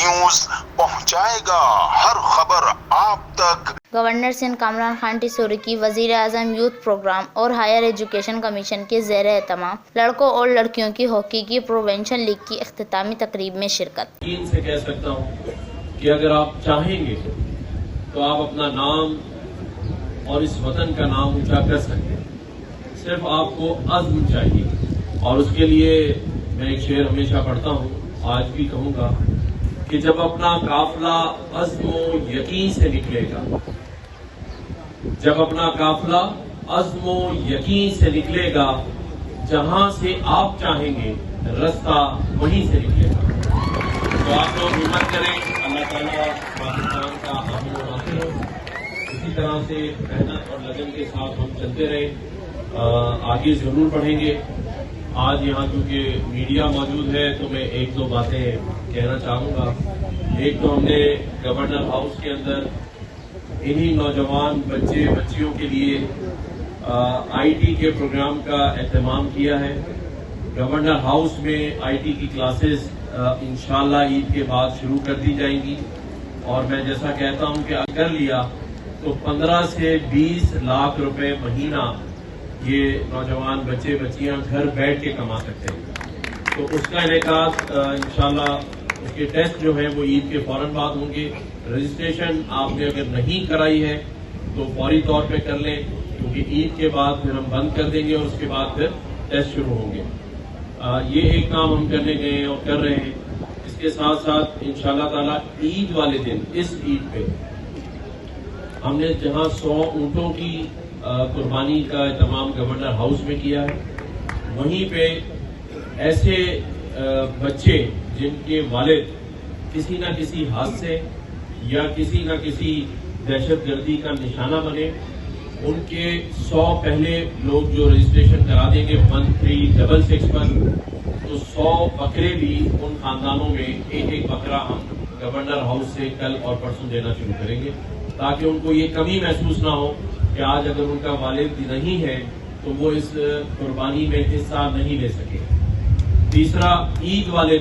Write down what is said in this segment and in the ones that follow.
News पहुंचाएगा हर खबर आप तक। गवर्नर सिंध कामरान खान टिसोरी की वजीर आजम यूथ प्रोग्राम और हायर एजुकेशन कमीशन के ज़ेर एहतमाम लड़कों और लड़कियों की हॉकी की प्रोवेंशन लीग की इख्तितामी तकरीब में शिरकत। यकीन से कह सकता हूँ कि अगर आप चाहेंगे तो आप अपना नाम और इस वतन का नाम ऊंचा कर सकते हैं। सिर्फ आपको अज़्म चाहिए, और उसके लिए मैं एक शेर हमेशा पढ़ता हूँ, आज भी कहूँगा कि जब अपना काफिला अज़्म व यकीन से निकलेगा, जब अपना काफिला अज़्म व यकीन से निकलेगा, जहां से आप चाहेंगे रास्ता वहीं से निकलेगा। तो आप लोग हिम्मत करें, अल्लाह ताला पाकिस्तान का हामी और नासिर हो। इसी तरह से मेहनत और लगन के साथ हम चलते रहे, आगे जरूर बढ़ेंगे। आज यहाँ क्योंकि मीडिया मौजूद है तो मैं एक दो बातें कहना चाहूँगा। एक तो हमने गवर्नर हाउस के अंदर इन्हीं नौजवान बच्चे बच्चियों के लिए आईटी के प्रोग्राम का एहतमाम किया है। गवर्नर हाउस में आईटी की क्लासेस इंशाल्लाह ईद के बाद शुरू कर दी जाएंगी, और मैं जैसा कहता हूं कि अगर लिया तो 15 से 20 लाख रुपए महीना ये नौजवान बच्चे बच्चियां घर बैठ के कमा सकते हैं। तो उसका इनेकाद इंशाल्लाह, उसके टेस्ट जो है वो ईद के फौरन बाद होंगे। रजिस्ट्रेशन आपने अगर नहीं कराई है तो फौरी तौर पे कर लें, क्योंकि ईद के बाद फिर हम बंद कर देंगे और उसके बाद फिर टेस्ट शुरू होंगे। ये एक काम हम करने गए हैं और कर रहे हैं। इसके साथ साथ इंशाल्लाह ताला ईद वाले दिन, इस ईद पे हमने जहां 100 ऊँटों की कुर्बानी का एहतमाम गवर्नर हाउस में किया है, वहीं पे ऐसे बच्चे जिनके वालिद किसी न किसी हादसे या किसी न किसी दहशतगर्दी का निशाना बने, उनके 100 पहले लोग जो रजिस्ट्रेशन करा देंगे 1366 पर, तो 100 बकरे भी उन खानदानों में एक एक बकरा हम गवर्नर हाउस से कल और परसों देना शुरू करेंगे, ताकि उनको ये कमी महसूस ना हो कि आज अगर उनका वालिद नहीं है तो वो इस कुर्बानी में हिस्सा नहीं ले सके। तीसरा, ईद वाले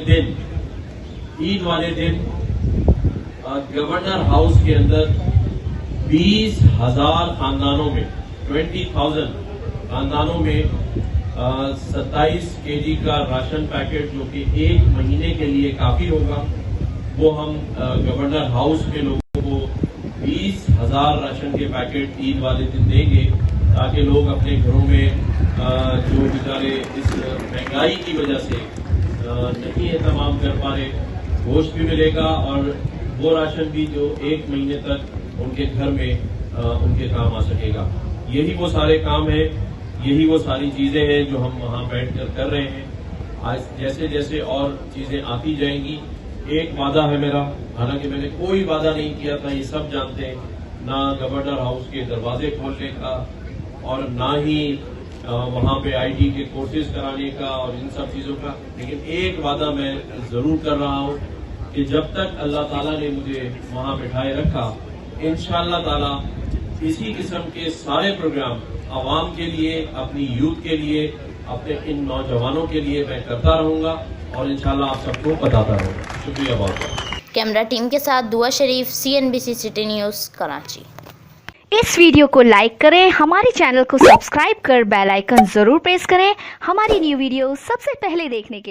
दिन गवर्नर हाउस के अंदर 20,000 खानदानों में 20,000 खानदानों में 27 केजी का राशन पैकेट, जो कि 1 महीने के लिए काफी होगा, वो हम गवर्नर हाउस में लोगों को 20,000 राशन के पैकेट ईद वाले दिन देंगे, ताकि लोग अपने घरों में जो बेचारे इस महंगाई की वजह से नहीं एहतमाम कर पा रहे, गोश्त भी मिलेगा और वो राशन भी जो 1 महीने तक उनके घर में उनके काम आ सकेगा। यही वो सारे काम हैं, यही वो सारी चीजें हैं जो हम वहां बैठकर कर रहे हैं। आज जैसे जैसे और चीजें आती जाएंगी, एक वादा है मेरा, हालांकि मैंने कोई वादा नहीं किया था, ये सब जानते हैं, ना गवर्नर हाउस के दरवाजे खोलने का और ना ही वहां पे आईटी के कोर्सेज कराने का और इन सब चीजों का, लेकिन एक वादा मैं जरूर कर रहा हूं कि जब तक अल्लाह ताला ने मुझे वहां बिठाए रखा, इंशाअल्लाह ताला इसी किस्म के सारे प्रोग्राम आवाम के लिए, अपनी यूथ के लिए, अपने इन नौजवानों के लिए मैं करता रहूंगा और इंशाअल्लाह आप सबको बताता रहूंगा। शुक्रिया बहुत। कैमरा टीम के साथ दुआ शरीफ, CNBC सिटी न्यूज़, कराची। इस वीडियो को लाइक करें, हमारे चैनल को सब्सक्राइब कर बेल आइकन जरूर प्रेस करें हमारी न्यू वीडियो सबसे पहले देखने के लिए।